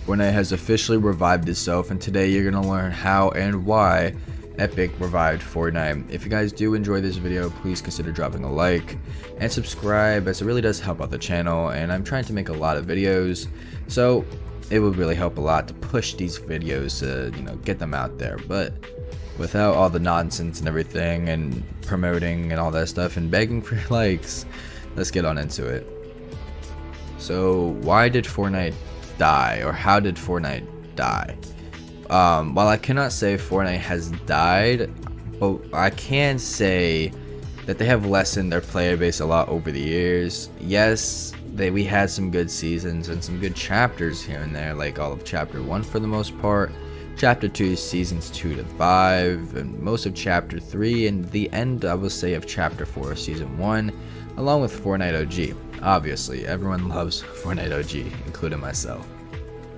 Fortnite has officially revived itself, and today you're going to learn how and why Epic revived Fortnite. If you guys do enjoy this video, please consider dropping a like and subscribe, as it really does help out the channel, and I'm trying to make a lot of videos, so it would really help a lot to push these videos to, get them out there. But without all the nonsense and everything and promoting and all that stuff and begging for likes, let's get on into it. So why did Fortnite die, or how did Fortnite die? While I cannot say Fortnite has died, but I can say that they have lessened their player base a lot over the years. Yes, we had some good seasons and some good chapters here and there, like all of chapter 1 for the most part, chapter 2 seasons 2 to 5, and most of chapter 3, and the end, I will say, of chapter 4 of season 1, along with Fortnite OG. Obviously, everyone loves Fortnite OG, including myself.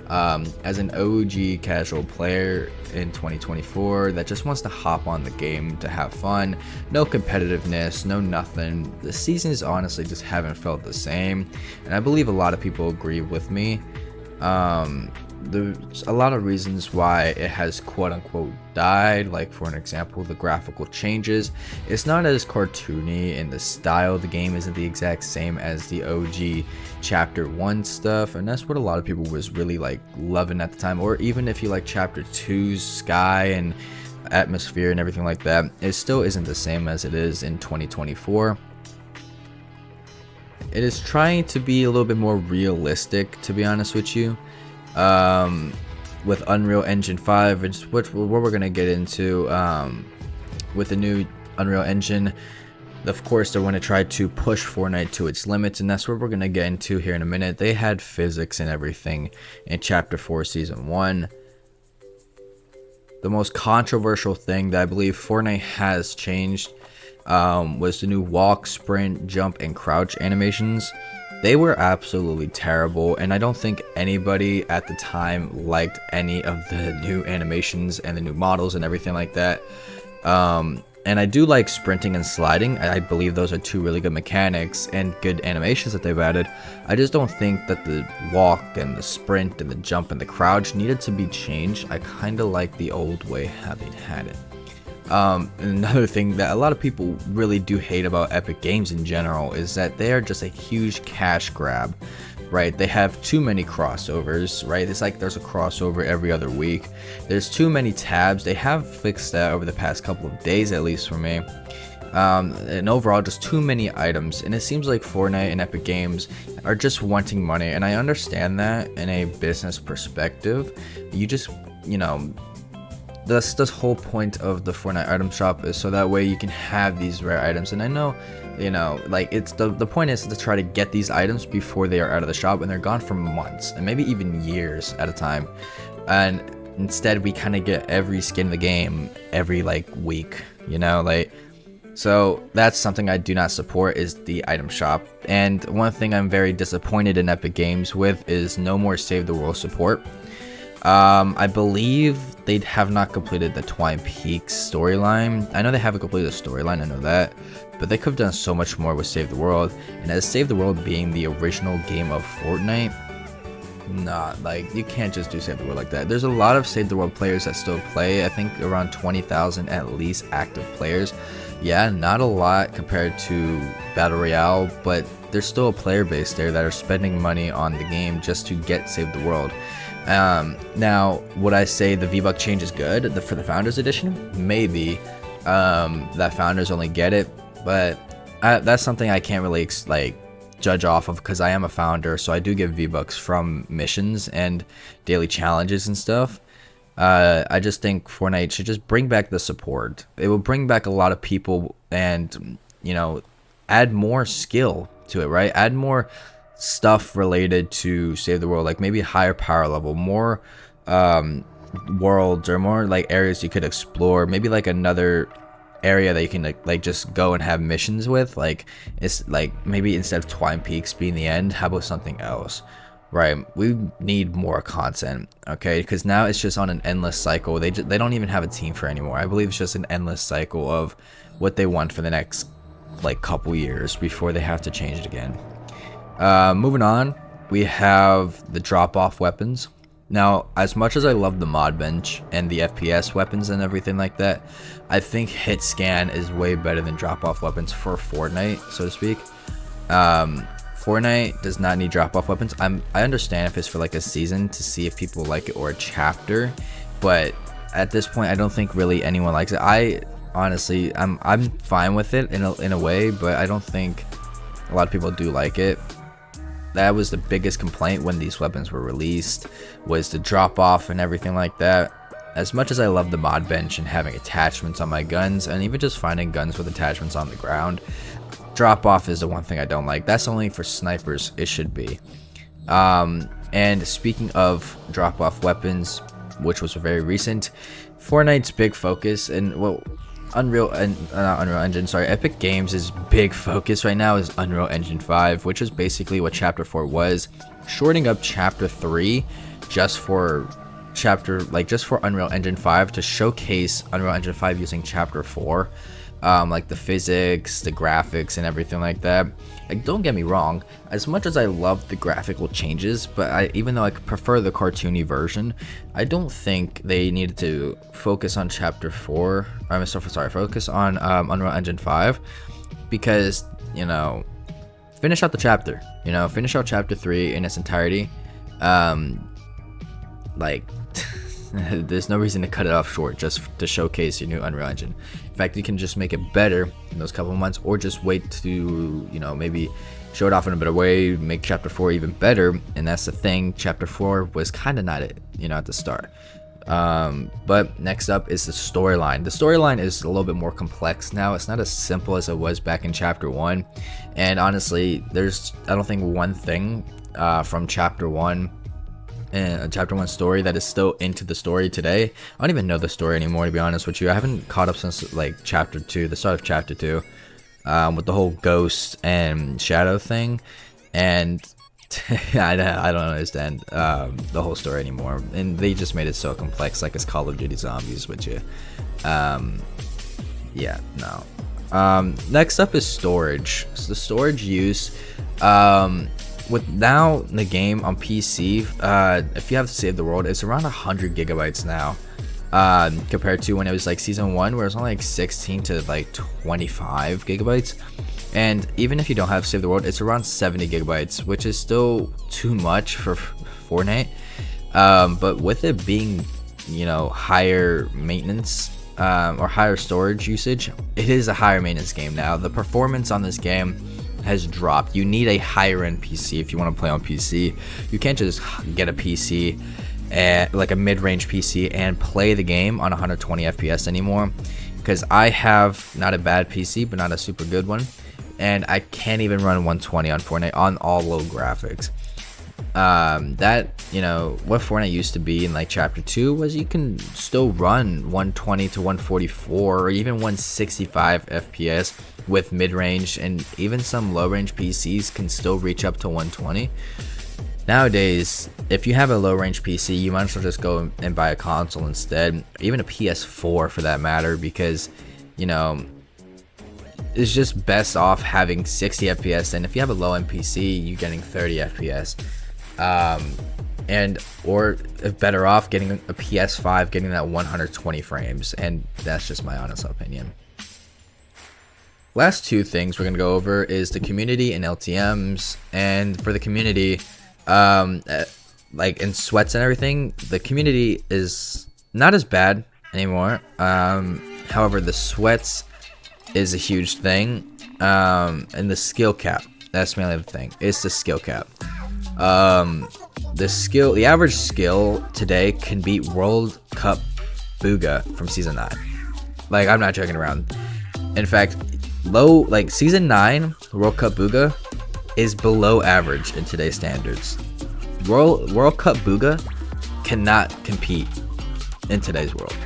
As an OG casual player in 2024 that just wants to hop on the game to have fun, no competitiveness, no nothing, the seasons honestly just haven't felt the same, and I believe a lot of people agree with me. There's a lot of reasons why it has quote-unquote died, like for an example, the graphical changes. It's not as cartoony, and the style of the game isn't the exact same as the OG chapter 1 stuff, and that's what a lot of people was really like loving at the time. Or even if you like chapter 2's sky and atmosphere and everything like that, it still isn't the same as it is in 2024. It is trying to be a little bit more realistic, to be honest with you. With Unreal Engine 5, what we're gonna get into, with the new Unreal Engine. Of course, they want to try to push Fortnite to its limits, and that's what we're gonna get into here in a minute. They had physics and everything in chapter 4 season 1. The most controversial thing that I believe Fortnite has changed was the new walk, sprint, jump, and crouch animations. They were absolutely terrible, and I don't think anybody at the time liked any of the new animations and the new models and everything like that. And I do like sprinting and sliding. I believe those are two really good mechanics and good animations that they've added. I just don't think that the walk and the sprint and the jump and the crouch needed to be changed. I kind of like the old way how they had it. Another thing that a lot of people really do hate about Epic Games in general is that they are just a huge cash grab, right? They have too many crossovers, right? It's like there's a crossover every other week. There's too many tabs. They have fixed that over the past couple of days, at least for me. And overall, just too many items, and it seems like Fortnite and Epic Games are just wanting money, and I understand that in a business perspective. You just, that's the whole point of the Fortnite item shop, is so that way you can have these rare items. And I know, like, it's the point is to try to get these items before they are out of the shop, and they're gone for months and maybe even years at a time. And instead we kind of get every skin in the game every like week, so that's something I do not support, is the item shop. And one thing I'm very disappointed in Epic Games with is no more Save the World support. I believe they have not completed the Twine Peaks storyline. I know they haven't completed the storyline, I know that, but they could have done so much more with Save the World. And as Save the World being the original game of Fortnite, like, you can't just do Save the World like that. There's a lot of Save the World players that still play. I think around 20,000 at least active players. Yeah, not a lot compared to Battle Royale, but there's still a player base there that are spending money on the game just to get Save the World. Now, would I say the V-Buck change is good for the Founders Edition? Maybe. That Founders only get it, but that's something I can't really judge off of, because I am a founder, so I do get V-Bucks from missions and daily challenges and stuff. I just think Fortnite should just bring back the support. It will bring back a lot of people, and add more skill to it, right? Add more stuff related to Save the World, like maybe a higher power level, more worlds, or more like areas you could explore, maybe like another area that you can like just go and have missions with. Like, it's like maybe instead of Twine Peaks being the end, how about something else, right? We need more content, okay? Because now it's just on an endless cycle. They don't even have a team for anymore. I believe it's just an endless cycle of what they want for the next like couple years before they have to change it again. Moving on, we have the drop-off weapons. Now, as much as I love the mod bench and the FPS weapons and everything like that, I think hit scan is way better than drop off weapons for Fortnite, so to speak. Fortnite does not need drop off weapons. I understand if it's for like a season to see if people like it, or a chapter, but at this point I don't think really anyone likes it. I honestly, I'm fine with it in a way, but I don't think a lot of people do like it. That was the biggest complaint when these weapons were released, was the drop off and everything like that. As much as I love the mod bench and having attachments on my guns, and even just finding guns with attachments on the ground, drop off is the one thing I don't like. That's only for snipers, it should be. And speaking of drop off weapons, which was very recent, Fortnite's big focus, and well, Epic Games' big focus right now is Unreal Engine 5, which is basically what Chapter 4 was, shorting up Chapter 3 just for Unreal Engine 5 to showcase Unreal Engine 5 using Chapter 4, like the physics, the graphics, and everything like that. Like, don't get me wrong, as much as I love the graphical changes, but even though I prefer the cartoony version, I don't think they needed to focus on Chapter 4. Focus on Unreal Engine 5, because, you know, finish out the chapter. You know, finish out Chapter 3 in its entirety. Like, there's no reason to cut it off short just to showcase your new Unreal Engine. In fact, you can just make it better in those couple of months, or just wait to, you know, maybe show it off in a better way, make Chapter 4 even better. And that's the thing, Chapter 4 was kind of not it, you know, at the start. But next up is the storyline. The storyline is a little bit more complex now. It's not as simple as it was back in Chapter 1. And honestly, there's, I don't think, one thing from Chapter 1 and Chapter 1 story that is still into the story today. I don't even know the story anymore, to be honest with you. I haven't caught up since like Chapter 2, the start of Chapter 2, with the whole ghost and shadow thing. And I don't understand the whole story anymore, and they just made it so complex, like it's Call of Duty Zombies with you. Yeah, no. Next up is storage. So the storage use, with now the game on PC, if you have to save the world, it's around 100 gigabytes now, compared to when it was like Season 1, where it's only like 16 to like 25 gigabytes. And even if you don't have Save the World, it's around 70 gigabytes, which is still too much for Fortnite. But with it being, you know, higher maintenance, or higher storage usage, it is a higher maintenance game now. The performance on this game has dropped. You need a higher end PC if you want to play on PC. You can't just get a PC, like a mid-range PC, and play the game on 120 FPS anymore. Because I have not a bad PC, but not a super good one, and I can't even run 120 on Fortnite on all low graphics. That, you know, what Fortnite used to be in like Chapter 2 was you can still run 120 to 144 or even 165 FPS with mid-range, and even some low-range PCs can still reach up to 120. Nowadays, if you have a low-range PC, you might as well just go and buy a console instead, even a PS4 for that matter, because, you know, it's just best off having 60 FPS, and if you have a low-end PC, you're getting 30 FPS. And or if better off getting a PS5, getting that 120 frames, and that's just my honest opinion. Last two things we're gonna go over is the community and LTMs. And for the community, like in sweats and everything, the community is not as bad anymore. However, the sweats is a huge thing, and the skill cap, that's mainly the thing. It's the skill cap. The average skill today can beat World Cup Booga from Season 9. Like, I'm not joking around. In fact, Season 9 World Cup Booga is below average in today's standards. World Cup Booga cannot compete in today's world.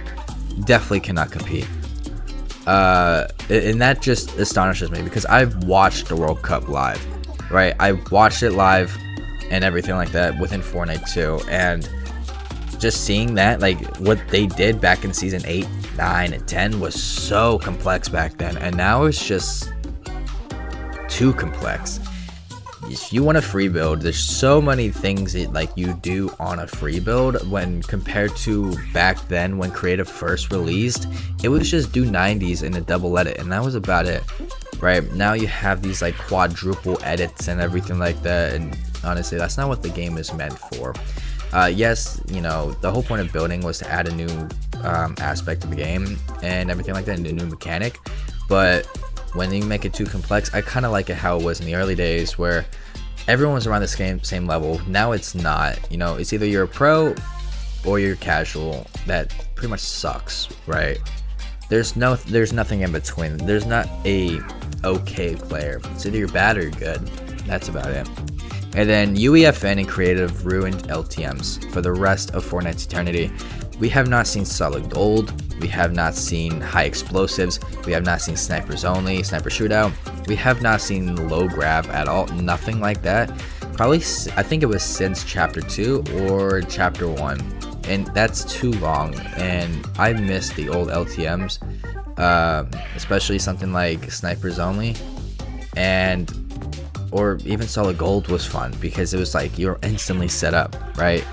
Definitely cannot compete. And that just astonishes me, because I've watched the World Cup live, right? I watched it live and everything like that within Fortnite too, and just seeing that, like, what they did back in Season 8, 9, and 10 was so complex back then, and now it's just too complex. if you want a free build, there's so many things that like you do on a free build when compared to back then when creative first released. It was just do 90s and a double edit, and that was about it. Right now you have these like quadruple edits and everything like that, and honestly that's not what the game is meant for. Yes, you know, the whole point of building was to add a new aspect of the game and everything like that, and a new mechanic. But when you make it too complex, I kind of like it how it was in the early days where everyone was around the same level. Now it's not, you know, it's either you're a pro or you're casual. That pretty much sucks, right? There's nothing in between. There's not a okay player. It's either you're bad or you're good. That's about it. And then UEFN and creative ruined LTMs for the rest of Fortnite's eternity. We have not seen solid gold. We have not seen high explosives. We have not seen snipers only, sniper shootout. We have not seen low grab at all. Nothing like that. Probably, I think it was since chapter 2 or chapter 1. And that's too long. And I miss the old LTMs, especially something like snipers only. And or even solid gold was fun because it was like you're instantly set up, right?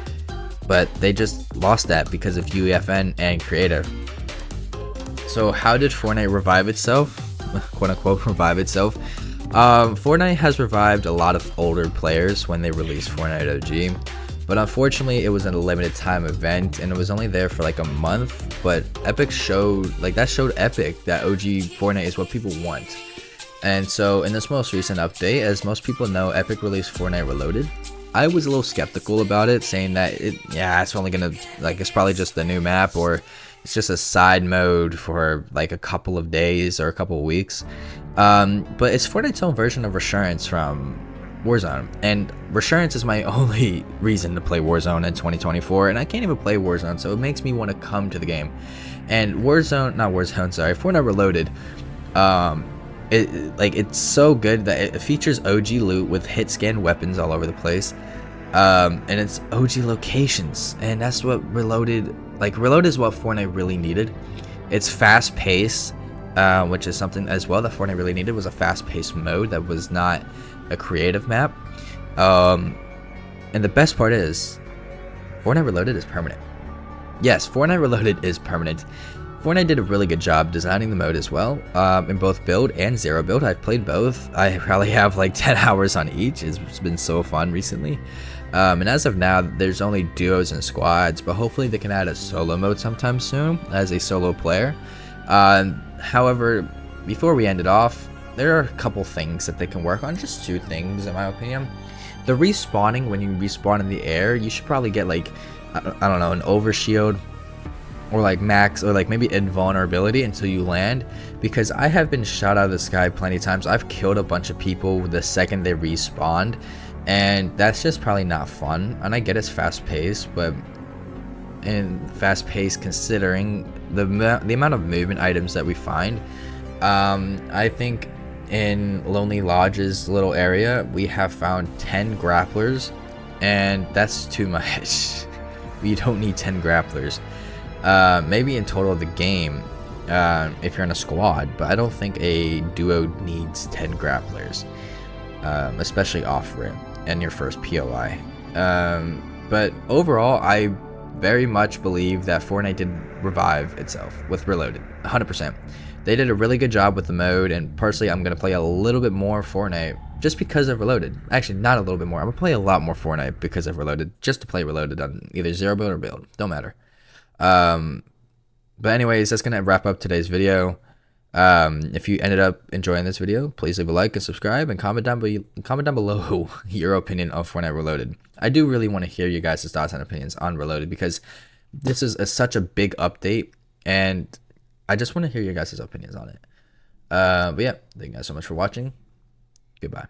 But they just lost that because of UEFN and creative. So how did Fortnite revive itself? Quote unquote revive itself. Fortnite has revived a lot of older players when they released Fortnite OG, but unfortunately it was a limited time event and it was only there for like a month. But Epic showed Epic that OG Fortnite is what people want. And so in this most recent update, as most people know, Epic released Fortnite Reloaded. I was a little skeptical about it, saying that it's only gonna, like, it's probably just a new map or it's just a side mode for like a couple of days or a couple of weeks. But it's Fortnite's own version of Resurgence from Warzone, and Resurgence is my only reason to play Warzone in 2024, and I can't even play Warzone, so it makes me want to come to the game. And Fortnite Reloaded, it's so good that it features OG loot with hit scan weapons all over the place, and it's OG locations, and that's what Reloaded is what Fortnite really needed. It's fast pace, which is something as well that Fortnite really needed, was a fast paced mode that was not a creative map. And the best part is Fortnite Reloaded is permanent. Yes, Fortnite Reloaded is permanent. Fortnite did a really good job designing the mode as well, in both build and zero build. I've played both. I probably have like 10 hours on each. It's been so fun recently. And as of now, there's only duos and squads, but hopefully they can add a solo mode sometime soon as a solo player. However, before we end it off, there are a couple things that they can work on, just 2 things in my opinion. The respawning, when you respawn in the air, you should probably get like, I don't know, an overshield, or like max, or like maybe invulnerability until you land, because I have been shot out of the sky plenty of times. I've killed a bunch of people the second they respawned, and that's just probably not fun. And I get it's fast paced, but considering the amount of movement items that we find, I think in Lonely Lodge's little area we have found 10 grapplers, and that's too much. You don't need 10 grapplers. Maybe in total of the game, if you're in a squad, but I don't think a duo needs 10 grapplers, especially off-rip and your first POI. But overall, I very much believe that Fortnite did revive itself with Reloaded, 100%. They did a really good job with the mode, and personally, I'm going to play a little bit more Fortnite just because of Reloaded. Actually, not a little bit more. I'm going to play a lot more Fortnite because of Reloaded, just to play Reloaded on either zero build or build. Don't matter. But anyways, that's gonna wrap up today's video. If you ended up enjoying this video, please leave a like and subscribe, and comment down below your opinion of Fortnite Reloaded. I do really want to hear you guys' thoughts and opinions on Reloaded, because this is such a big update, and I just want to hear your guys' opinions on it. But yeah, thank you guys so much for watching. Goodbye.